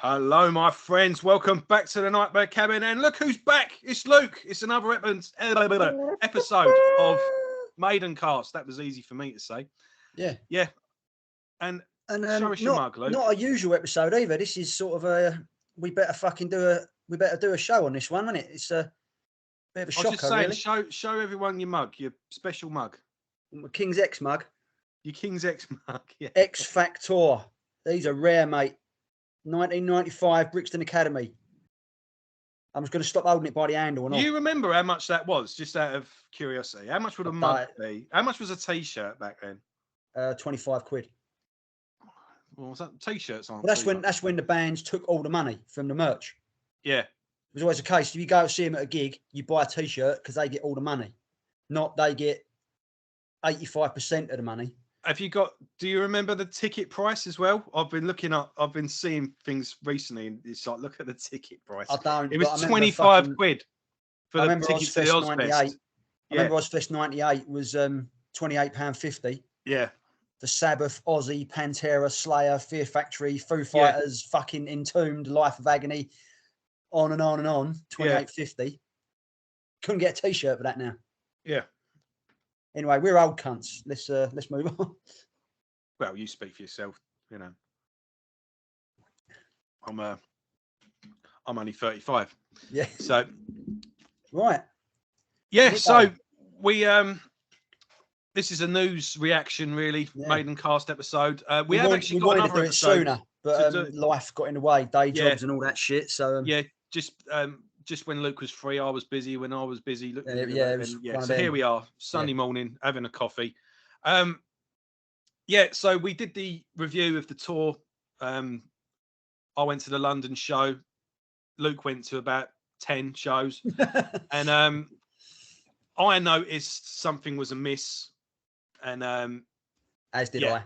Hello, my friends. Welcome back to the Nightmare Cabin. And look who's back. It's Luke. It's another episode of Maidencast. That was easy for me to say. Yeah. Yeah. And show us your mug, Luke. Not a usual episode either. This is sort of a we better do a show on this one, isn't it? It's a bit of a shocker, I was just saying, really. show everyone your mug, your special mug. My King's X mug. Your King's X mug, yeah. X Factor. These are rare, mate. 1995 Brixton Academy. I'm just going to stop holding it by the handle. And you remember how much that was, just out of curiosity? How much would a mug be? How much was a T-shirt back then? 25 quid. Well, was that T-shirts aren't? Well, that's when the bands took all the money from the merch. Yeah. It was always the case. If you go see them at a gig, you buy a T-shirt because they get all the money. Not they get 85% of the money. Do you remember the ticket price as well? I've been seeing things recently and it's like, look at the ticket price. I don't. It was 25 quid for the ticket to the Ozfest. I remember Ozfest 98 was £28.50. Yeah. The Sabbath, Ozzy, Pantera, Slayer, Fear Factory, Foo Fighters, fucking Entombed, Life of Agony, on and on and on. £28.50. Couldn't get a T-shirt for that now. Yeah. Anyway, we're old cunts. Let's move on. Well, you speak for yourself. You know, I'm only 35. Yeah. So. Right. Yeah. So we this is a news reaction, really. Yeah. Maidencast episode. We have actually got another episode sooner, but life got in the way, day jobs and all that shit. So just when Luke was free, I was busy. When I was busy, So here we are, Sunday morning, having a coffee. So we did the review of the tour. I went to the London show. Luke went to about 10 shows, and I noticed something was amiss. And as did I.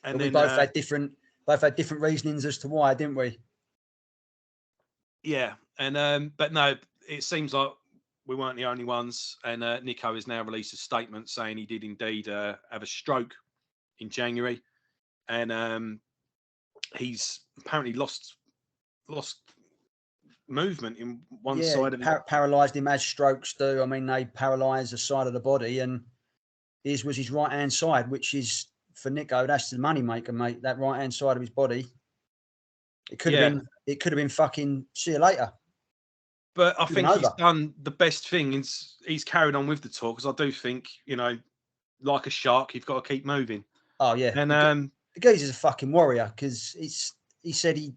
And we then, both had different reasonings as to why, didn't we? Yeah, and but no, it seems like we weren't the only ones. And Nicko has now released a statement saying he did indeed have a stroke in January, and he's apparently lost movement in one side of it. Paralysed him as strokes do. I mean, they paralyse the side of the body, and his was his right hand side, which is for Nicko, that's the money maker, mate. That right hand side of his body. It could have been fucking see you later. But I think he's done the best thing. He's carried on with the tour, because I do think, like a shark, you've got to keep moving. Oh yeah, and the geezer's a fucking warrior, because he said he's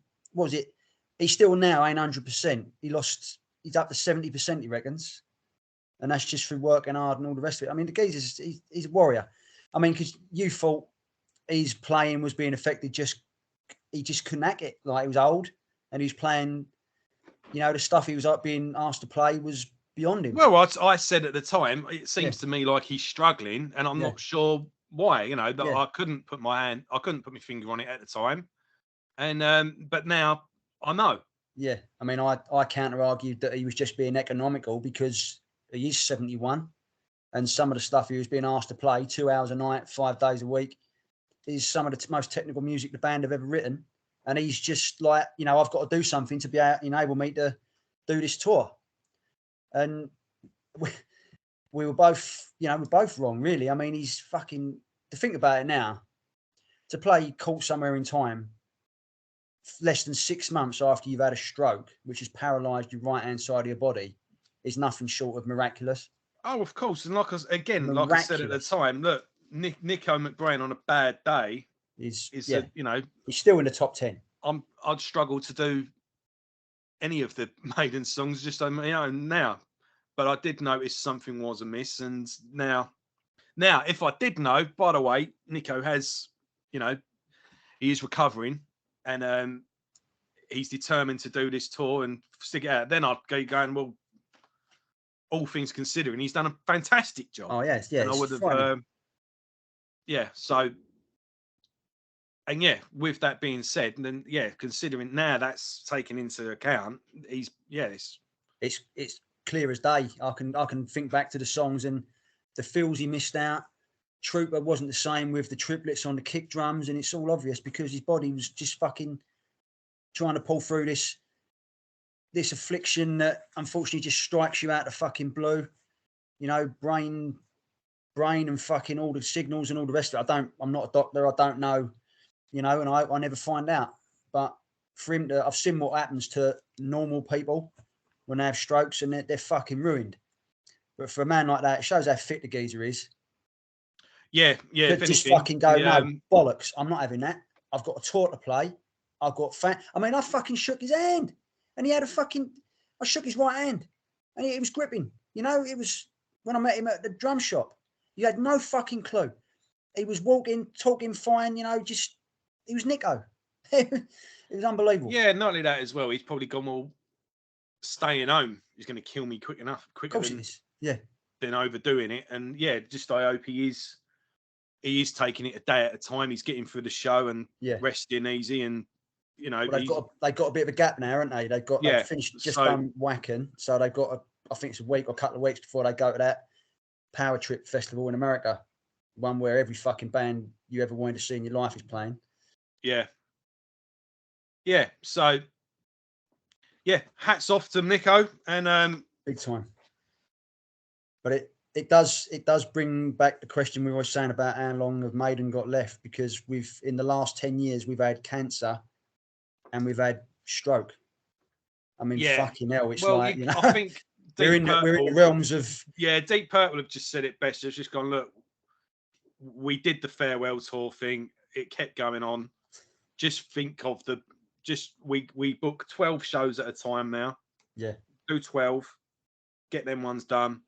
still now ain't 100%. He's up to 70%, he reckons, and that's just through working hard and all the rest of it. I mean, the geezer's he's a warrior. I mean, because you thought his playing was being affected, he just couldn't hack it. Like, he was old and he was playing. The stuff he was being asked to play was beyond him. Well, I said at the time, it seems to me like he's struggling, and I'm not sure why. I couldn't put my finger on it at the time, and but now I know. Yeah, I mean, I counter argued that he was just being economical, because he is 71, and some of the stuff he was being asked to play 2 hours a night, 5 days a week, is some of the most technical music the band have ever written. And he's just like, I've got to do something to be enable me to do this tour. And we were both, we're both wrong, really. I mean, he's fucking, to think about it now, to play Caught Somewhere in Time less than 6 months after you've had a stroke, which has paralysed your right-hand side of your body, is nothing short of miraculous. Oh, of course. And like I said at the time, look, Nicko McBrain on a bad day, he's still in the top 10. I'd struggle to do any of the Maiden songs just on my own now, but I did notice something was amiss. And now if I did know, by the way, Nicko has, he is recovering, and he's determined to do this tour and stick it out. Then I'd go going, well, all things considering, he's done a fantastic job. Oh yes, yeah. And I would have, so. And with that being said, and then considering now that's taken into account, it's clear as day. I can think back to the songs and the feels he missed out. Trooper wasn't the same with the triplets on the kick drums, and it's all obvious because his body was just fucking trying to pull through this affliction that unfortunately just strikes you out of fucking blue. You know, brain and fucking all the signals and all the rest of it. I'm not a doctor. I don't know, you know, and I never find out. But for him I've seen what happens to normal people when they have strokes, and they're fucking ruined. But for a man like that, it shows how fit the geezer is. Yeah. Could just fucking go, no, bollocks. I'm not having that. I've got a tour to play. I've got I fucking shook his hand, and he had I shook his right hand, and he was gripping. You know, it was when I met him at the drum shop. You had no fucking clue. He was walking, talking fine. You know, he was Nicko. It was unbelievable. Yeah, not only that as well. He's probably gone, well, staying home is going to kill me quicker than overdoing it. And yeah, just I hope he is taking it a day at a time. He's getting through the show and resting easy, and you know, well, they've got a bit of a gap now, haven't they? They've finished just done whacking, so they've got I think it's a week or a couple of weeks before they go to that Power Trip festival in America, one where every fucking band you ever wanted to see in your life is playing. Yeah. So hats off to Nicko, and big time. But it does bring back the question we were saying about how long have Maiden got left, because in the last 10 years we've had cancer and we've had stroke. I mean, fucking hell, it's like, you know, I think we're in the realms of Deep Purple have just said it best. It's just gone, look, we did the farewell tour thing. It kept going on. Just think of we book 12 shows at a time now. Yeah. Do 12. Get them ones done.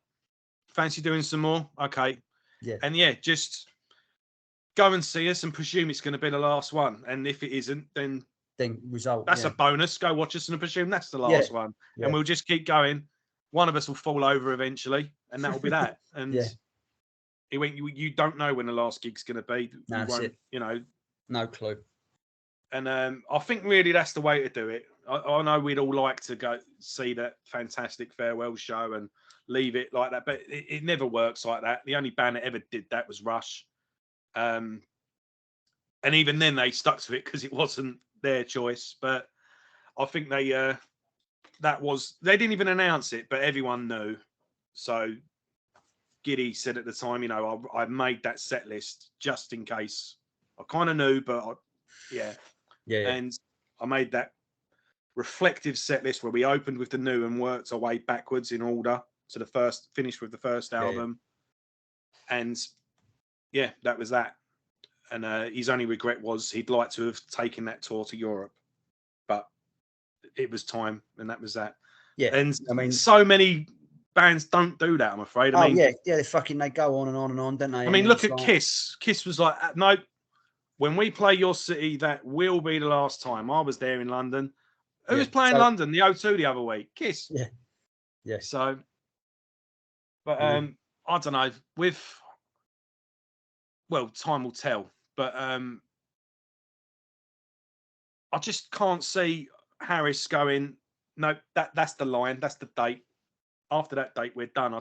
Fancy doing some more? Okay. Yeah. And just go and see us and presume it's going to be the last one. And if it isn't, then result. That's a bonus. Go watch us and presume that's the last one. Yeah. And we'll just keep going. One of us will fall over eventually, and that'll be that. And you don't know when the last gig's going to be. No, that's it. You know, no clue. And I think really that's the way to do it. I know we'd all like to go see that fantastic farewell show and leave it like that, but it never works like that. The only band that ever did that was Rush. And even then they stuck to it because it wasn't their choice. But I think they didn't even announce it, but everyone knew. So Giddy said at the time, you know, I made that set list just in case. I kind of knew, but yeah. And I made that reflective set list where we opened with the new and worked our way backwards in order to finished with the first album. And that was that. And his only regret was he'd like to have taken that tour to Europe, but it was time, and that was that. Yeah. And I mean, so many bands don't do that, I'm afraid. I mean, they go on and on and on, don't they? I mean, look at Kiss. Kiss was like, no, when we play your city, that will be the last time. I was there in London. Who was playing London, the O2 the other week? Kiss. Yeah. So, but I don't know. Time will tell. But I just can't see Harris going, no, that's the line, that's the date. After that date, we're done.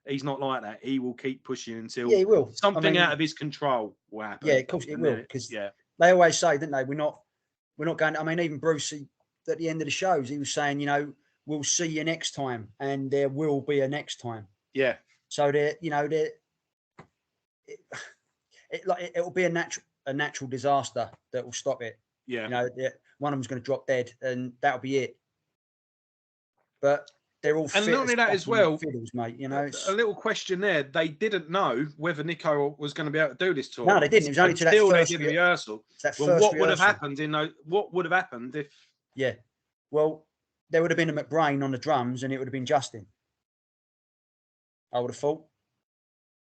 He's not like that. He will keep pushing until he will. Something out of his control will happen. Yeah, of course it will. Because they always say, didn't they? We're not going. I mean, even Bruce at the end of the shows, he was saying, you know, we'll see you next time, and there will be a next time. Yeah. So it'll be a natural disaster that will stop it. Yeah. You know, one of them's going to drop dead, and that'll be it. But they're all and not only that as well, fiddles, mate. You know, a little question there. They didn't know whether Nicko was going to be able to do this tour. No, they didn't. It was only until they did the rehearsal. What would have happened what would have happened if? Yeah, well, there would have been a McBrain on the drums, and it would have been Justin. I would have thought.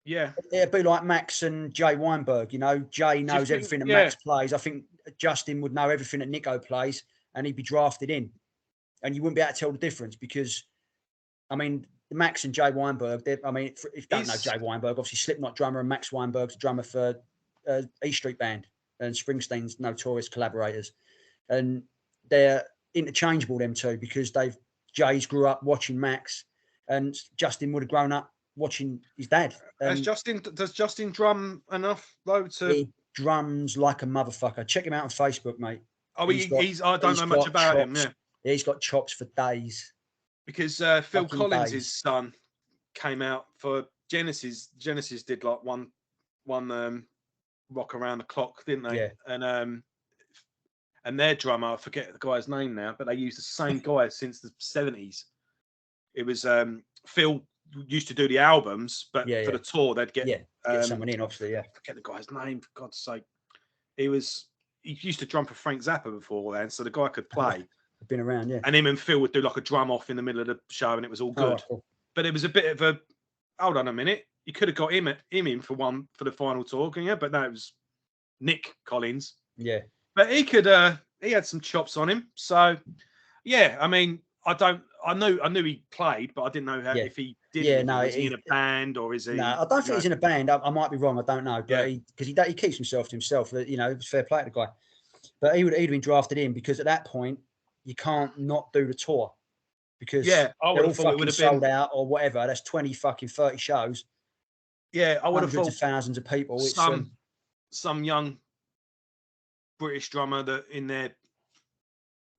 Yeah, it'd be like Max and Jay Weinberg. You know, Jay knows everything that Max plays. I think Justin would know everything that Nicko plays, and he'd be drafted in, and you wouldn't be able to tell the difference because, I mean, Max and Jay Weinberg. If you don't know Jay Weinberg, obviously Slipknot drummer, and Max Weinberg's drummer for E Street Band and Springsteen's notorious collaborators, and they're interchangeable them two because Jay's grew up watching Max, and Justin would have grown up watching his dad. Does Justin drum enough though to? He drums like a motherfucker. Check him out on Facebook, mate. Oh, he's I don't know much about him. Yeah, he's got chops for days. Because Phil Collins' son came out for Genesis. Genesis did like one rock around the clock, didn't they? Yeah. And their drummer, I forget the guy's name now, but they used the same guy since the 70s. It was Phil used to do the albums, but for the tour they'd get someone in, obviously. Yeah, I forget the guy's name, for God's sake. He used to drum for Frank Zappa before then, so the guy could play. Been around, yeah. And him and Phil would do like a drum off in the middle of the show, and it was all good. Cool. But it was a bit of a hold on a minute. You could have got him in for the final tour, couldn't you? But no, it was Nick Collins. Yeah. But he had some chops on him. So yeah, I mean, I knew he played, but I didn't know if he did. Yeah, no, is he in a band or is he? No, I don't think he's in a band. I might be wrong. I don't know, but because he keeps himself to himself. You know, it's fair play to the guy. But he'd have been drafted in because at that point you can't not do the tour because I would have thought it would have sold been out or whatever. That's 30 shows. Yeah, I would have thought thousands of people. Some young British drummer that in their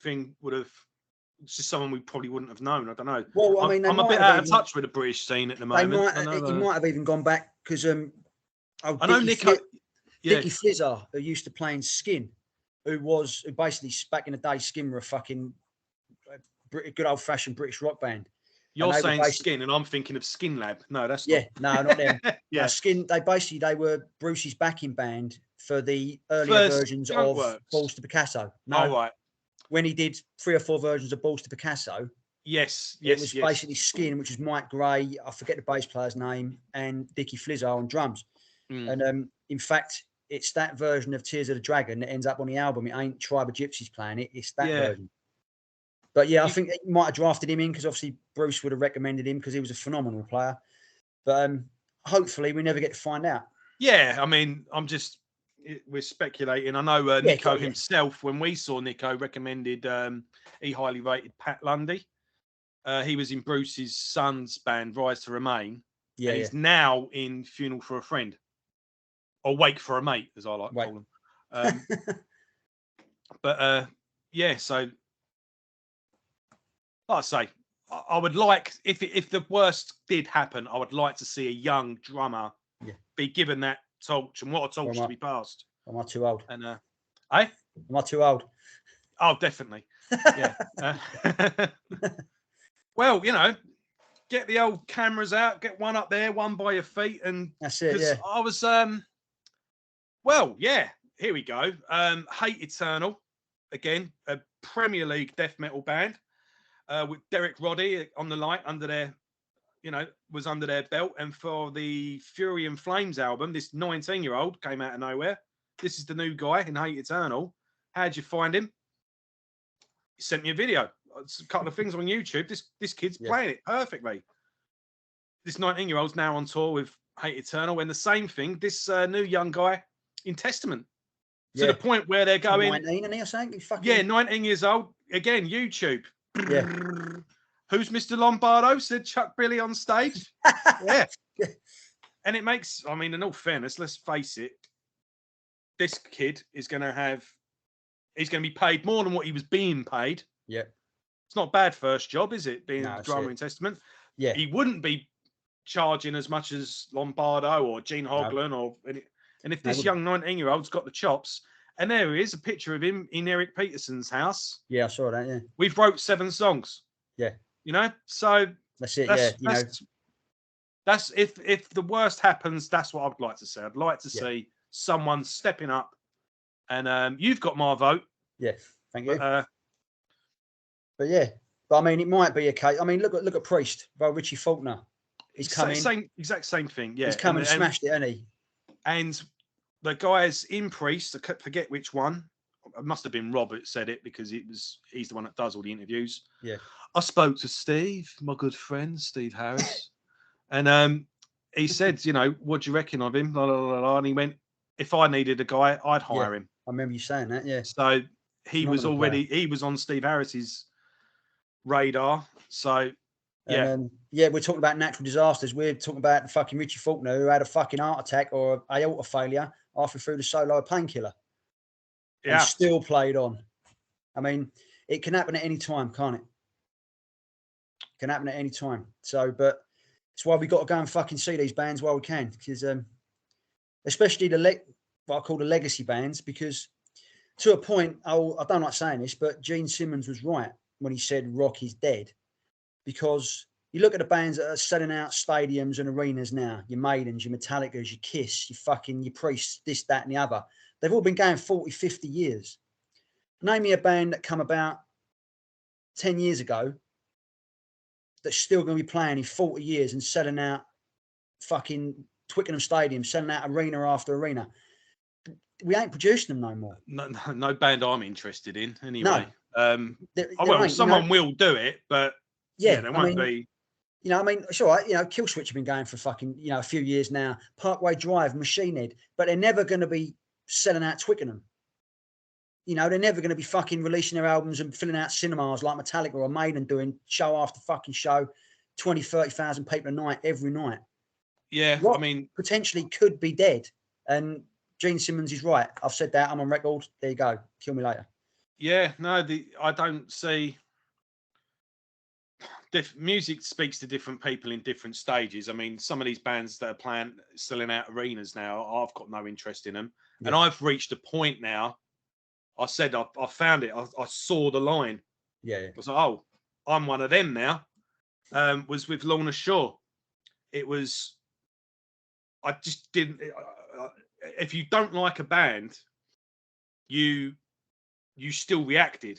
thing would have. It's just someone we probably wouldn't have known. I don't know. Well, I mean, I'm a bit out of touch with the British scene at the moment. He might have even gone back because I know Nicko. Dickie Flizzer, who used to play in Skin, who basically back in the day, Skin were a fucking good old fashioned British rock band. You're saying Skin, and I'm thinking of Skin Lab. No, that's not them. Yeah, Skin. They were Bruce's backing band for the earlier versions of Balls to Picasso. No, right. When he did 3 or 4 versions of Balls to Picasso, it was basically Skin, which was Mike Gray, I forget the bass player's name, and Dickie Flizzer on drums. And in fact, it's that version of Tears of the Dragon that ends up on the album. It ain't Tribe of Gypsies playing it; it's that version. But yeah, I think he might have drafted him in because obviously Bruce would have recommended him because he was a phenomenal player. But hopefully, we never get to find out. Yeah, I mean, we're speculating. I know Nicko himself, when we saw Nicko, recommended, he highly rated Pat Lundy. He was in Bruce's son's band, Rise to Remain. Yeah, and he's now in Funeral for a Friend. Or Wake for a Mate, as I like to call them. But so like I say, I would like, if the worst did happen, I would like to see a young drummer be given that torch, and what a torch to be passed. Am I too old? And am I too old? Oh, definitely. Yeah. Well, get the old cameras out, get one up there, one by your feet, and that's it. Yeah. I was here we go. Hate Eternal, again, a Premier League death metal band with Derek Roddy on the light under their. Was under their belt. And for the Fury and Flames album, this 19-year-old came out of nowhere. This is the new guy in Hate Eternal. How'd you find him? He sent me a video. It's a couple of things on YouTube. This kid's playing it perfectly. This 19-year-old's now on tour with Hate Eternal. And the same thing, this new young guy in Testament. To the point where they're going... 19, and he's saying? 19 years old. Again, YouTube. Yeah. Who's Mr. Lombardo? Said Chuck Billy on stage. Yeah. And it makes, I mean, in all fairness, let's face it, this kid is going to be paid more than what he was being paid. Yeah. It's not a bad first job, is it? Being a drummer in Testament. Yeah. He wouldn't be charging as much as Lombardo or Gene Hoglan and if this young 19-year-old's got the chops, and there he is, a picture of him in Eric Peterson's house. Yeah, I saw that, yeah. We've wrote 7 songs. Yeah. So that's it. That's if the worst happens, that's what I'd like to see. I'd like to see someone stepping up, and you've got my vote. Yeah, thank you. But I mean, it might be a case. I mean, look at Priest, by Richie Faulkner. He's coming. Exact same thing. Yeah, he's come and smashed it, hasn't he? And the guys in Priest, I forget which one. It must have been Robert said it because he's the one that does all the interviews. Yeah. I spoke to Steve, my good friend, Steve Harris. And he said, what do you reckon of him? Blah, blah, blah, blah. And he went, if I needed a guy, I'd hire him. I remember you saying that, yeah. So he was on Steve Harris's radar. So, yeah. We're talking about natural disasters. We're talking about the fucking Richie Faulkner who had a fucking heart attack or aorta failure after through the solo Painkiller. Yeah. And still played on. I mean, it can happen at any time, can't it? It can happen at any time. So, but it's why we got to go and fucking see these bands while we can, because especially what I call the legacy bands, because to a point, I don't like saying this, but Gene Simmons was right when he said rock is dead, because you look at the bands that are selling out stadiums and arenas now, your Maidens, your Metallicas, your Kiss, your Priests, this, that, and the other. They've all been going 40, 50 years. Name me a band that come about 10 years ago that's still going to be playing in 40 years and selling out fucking Twickenham Stadium, selling out arena after arena. We ain't producing them no more. No band I'm interested in anyway. No. Well, someone will do it, but yeah, there won't be. You know, I mean, it's all right. You know, Killswitch have been going for fucking, a few years now. Parkway Drive, Machine Head, but they're never going to be selling out Twickenham. You know, they're never going to be fucking releasing their albums and filling out cinemas like Metallica or Maiden doing show after fucking show, 20, 30,000 people a night, every night. Yeah, Rock I mean, potentially could be dead. And Gene Simmons is right. I've said that. I'm on record. There you go. Kill me later. Yeah, no, I don't see. Music speaks to different people in different stages. I mean, some of these bands that are selling out arenas now, I've got no interest in them. Yeah. And I've reached a point now. I said I found it. I saw the line. Yeah. I was like, oh, I'm one of them now. Was with Lorna Shore. It was. I just didn't. If you don't like a band, you still reacted.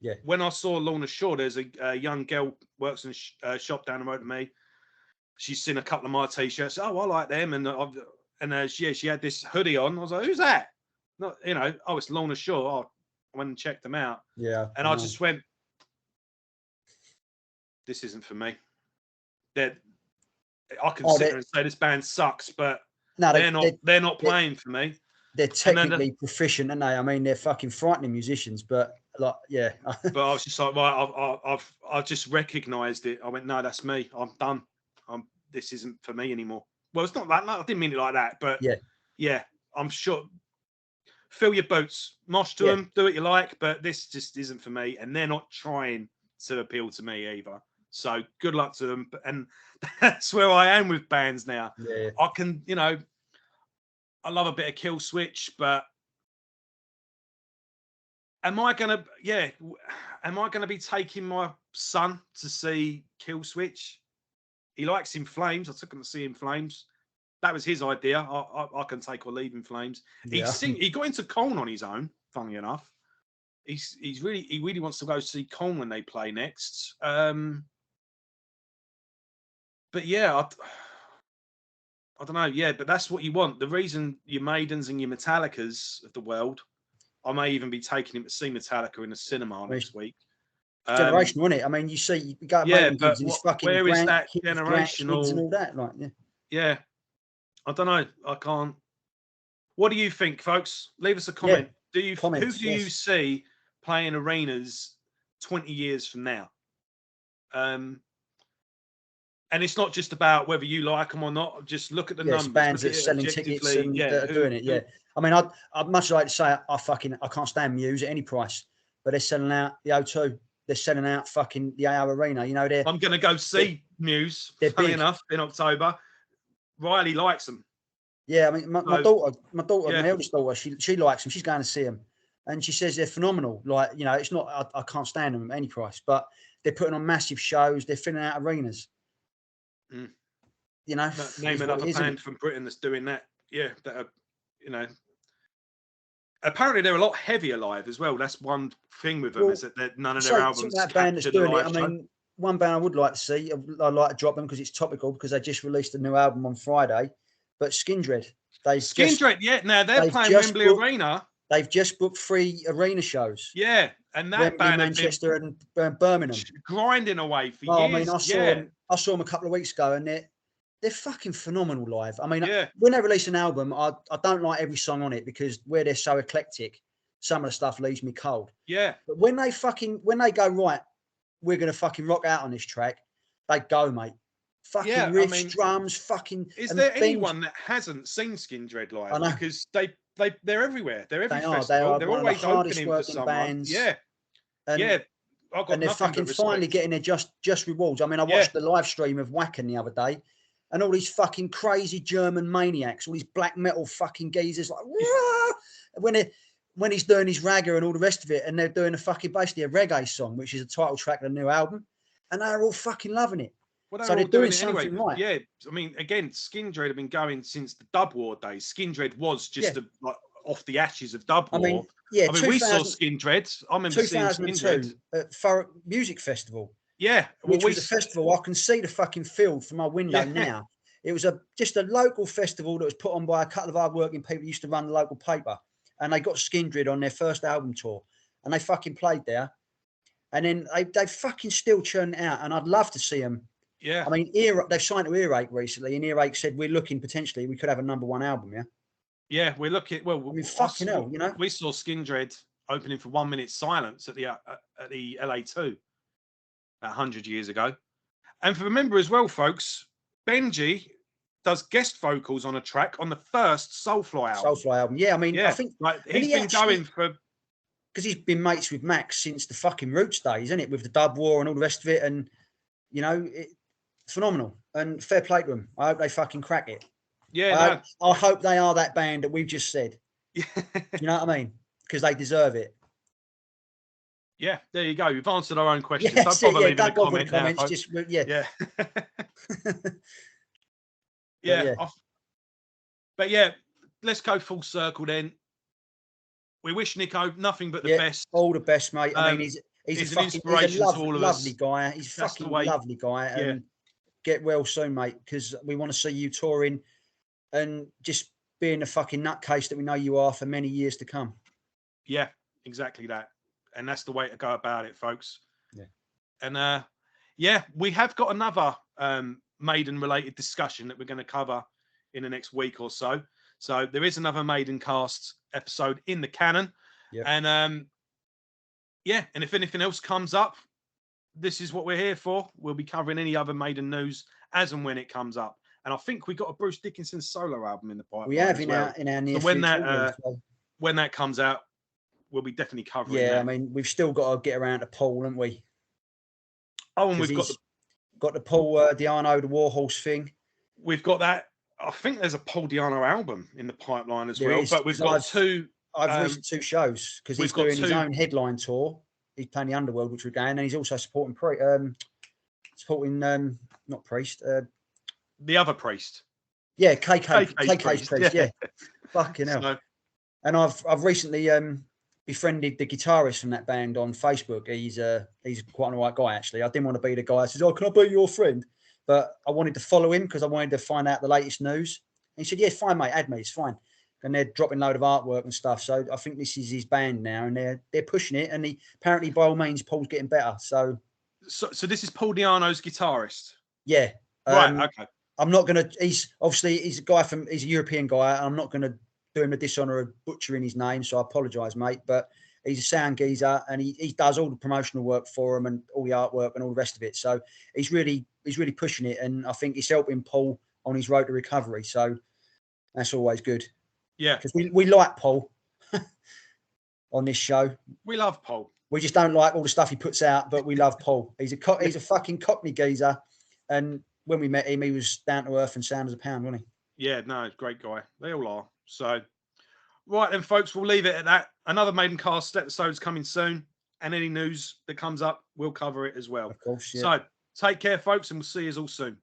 Yeah. When I saw Lorna Shore, there's a young girl works in a shop down the road to me. She's seen a couple of my t-shirts. Oh, I like them, and she had this hoodie on. I was like, who's that? Not, oh, it's Lorna Shore. Oh, I went and checked them out. Yeah. And I just went, this isn't for me. I can sit there and say this band sucks, but they're not playing for me. They're technically proficient, aren't they? I mean, they're fucking frightening musicians, but like, yeah. But I was just like, right, I've just recognised it. I went, no, that's me. I'm done. This isn't for me anymore. Well, it's not that. I didn't mean it like that, but yeah, I'm sure. Fill your boots, mosh to them, do what you like, but this just isn't for me. And they're not trying to appeal to me either. So good luck to them. And that's where I am with bands now. Yeah. I can, I love a bit of Killswitch, but am I gonna be taking my son to see Killswitch? He likes In Flames. I took him to see In Flames. That was his idea. I can take or leave In Flames. Yeah. He got into Colne on his own. Funny enough, he really wants to go see Colne when they play next. But yeah, I don't know. Yeah, but that's what you want. The reason your Maidens and your Metallicas of the world, I may even be taking him to see Metallica in the cinema next week. Generational, isn't it? I mean, you see, you go Maiden gigs and it's fucking where is that generational and all that? Like, yeah. I don't know. I can't. What do you think, folks? Leave us a comment. Yeah. Who do you see playing arenas 20 years from now? And it's not just about whether you like them or not. Just look at the numbers. Bands that are selling tickets and that are doing it. Yeah. I mean, I'd much like to say I can't stand Muse at any price, but they're selling out the O2. They're selling out fucking the AO Arena. I'm going to go see Muse. Funny enough, in October. Riley likes them. Yeah, I mean, my daughter, my eldest daughter, she likes them. She's going to see them, and she says they're phenomenal. Like, it's not I can't stand them at any price, but they're putting on massive shows. They're filling out arenas. Mm. Name another band from Britain that's doing that. Yeah, that are, Apparently they're a lot heavier live as well. That's one thing with them, is that none of their albums that band that's doing it. I show. mean, one band I would like to see, I'd like to drop them because it's topical, because they just released a new album on Friday. But Skindred, now they're playing Wembley Arena. They've just booked 3 arena shows. Yeah, and that Wembley, band Manchester and Birmingham, grinding away for years. I mean, I saw them a couple of weeks ago, and they're fucking phenomenal live. I mean, when they release an album, I don't like every song on it, because where they're so eclectic, some of the stuff leaves me cold. Yeah, but when they go, right, we're gonna fucking rock out on this track, they go, mate. Fucking riffs, drums, fucking. Is there anyone that hasn't seen Skindred live? Because they're everywhere. They're every festival. They're always opening for someone. Bands And, yeah, I've got and they're nothing fucking but finally respect. getting their just rewards. I mean, I Yeah. watched the live stream of Wacken the other day, and all these fucking crazy German maniacs, all these black metal fucking geezers, like when he's doing his ragga and all the rest of it, and they're doing basically a reggae song, which is a title track of the new album, and they're all fucking loving it. Well, So they're they're all doing doing it anyway. something right. Yeah, I mean, again, Skindred have been going since the Dub War days. Skindred was just like off the ashes of Dub War. I mean, yeah, we saw Skindred. I remember seeing Skindred at Thurrock Music Festival. Yeah, well, which was a festival. I can see the fucking field from my window now. It was just a local festival that was put on by a couple of hard-working people who used to run the local paper, and they got Skindred on their first album tour, and they fucking played there, and then they fucking still churn it out, and I'd love to see them. Yeah, I mean, they've signed to Earache recently, and Earache said we're looking potentially we could have a #1 album. Yeah. Yeah, we're looking. Well, I mean, fucking hell, you know. We saw Skindred opening for 1 Minute Silence at the LA2 100 years ago. And remember as well, folks, Benji does guest vocals on a track on the first Soulfly album. Soulfly album, yeah. I mean, I think he's been going for because he's been mates with Max since the fucking Roots days, isn't it? With the Dub War and all the rest of it, and you know, it's phenomenal. And fair play to them. I hope they fucking crack it. Yeah, I hope they are that band that we've just said. You know what I mean? Because they deserve it. Yeah, there you go. We've answered our own questions. Yeah, don't bother leaving a comment now, comments. Just yeah. Yeah. But yeah, let's go full circle then. We wish Nicko nothing but the best. All the best, mate. I mean, he's an inspiration to all of us. Lovely guy. He's a fucking lovely guy. Yeah. And get well soon, mate, because we want to see you touring and just being the fucking nutcase that we know you are for many years to come. Yeah, exactly that. And that's the way to go about it, folks. Yeah. And we have got another Maiden-related discussion that we're going to cover in the next week or so. So there is another Maidencast episode in the canon. Yep. And and if anything else comes up, this is what we're here for. We'll be covering any other Maiden news as and when it comes up. And I think we got a Bruce Dickinson solo album in the pipeline. We have in our near future. When that comes out, we'll be definitely covering that. I mean, we've still got to get around to Paul, haven't we? Oh, and we've got the Paul Di'Anno, the Warhorse thing. We've got that. I think there's a Paul Di'Anno album in the pipeline as well. But we've got two. I've listened to 2 shows because he's doing his own headline tour. He's playing the Underworld, which we're going, and he's also supporting not Priest. The other Priest. Yeah, KK's Priest. Yeah. Fucking hell. So, and I've recently befriended the guitarist from that band on Facebook. He's quite an alright guy, actually. I didn't want to be the guy that says, "Oh, can I be your friend?" But I wanted to follow him because I wanted to find out the latest news. And he said, "Yeah, fine, mate. Add me. It's fine." And they're dropping a load of artwork and stuff. So I think this is his band now, and they're pushing it. And apparently, by all means, Paul's getting better. So this is Paul Di'Anno's guitarist. Yeah. Right. Okay. I'm not gonna. He's a guy he's a European guy. I'm not gonna do him the dishonour of butchering his name, so I apologise, mate. But he's a sound geezer, and he does all the promotional work for him and all the artwork and all the rest of it. So he's really pushing it, and I think he's helping Paul on his road to recovery. So that's always good. Yeah, because we like Paul on this show. We love Paul. We just don't like all the stuff he puts out, but we love Paul. He's a fucking Cockney geezer, and when we met him, he was down to earth and sound as a pound, wasn't he? Yeah, no, great guy. They all are. So, right then, folks, we'll leave it at that. Another Maidencast episode is coming soon, and any news that comes up, we'll cover it as well. Of course, yeah. So, take care, folks, and we'll see you all soon.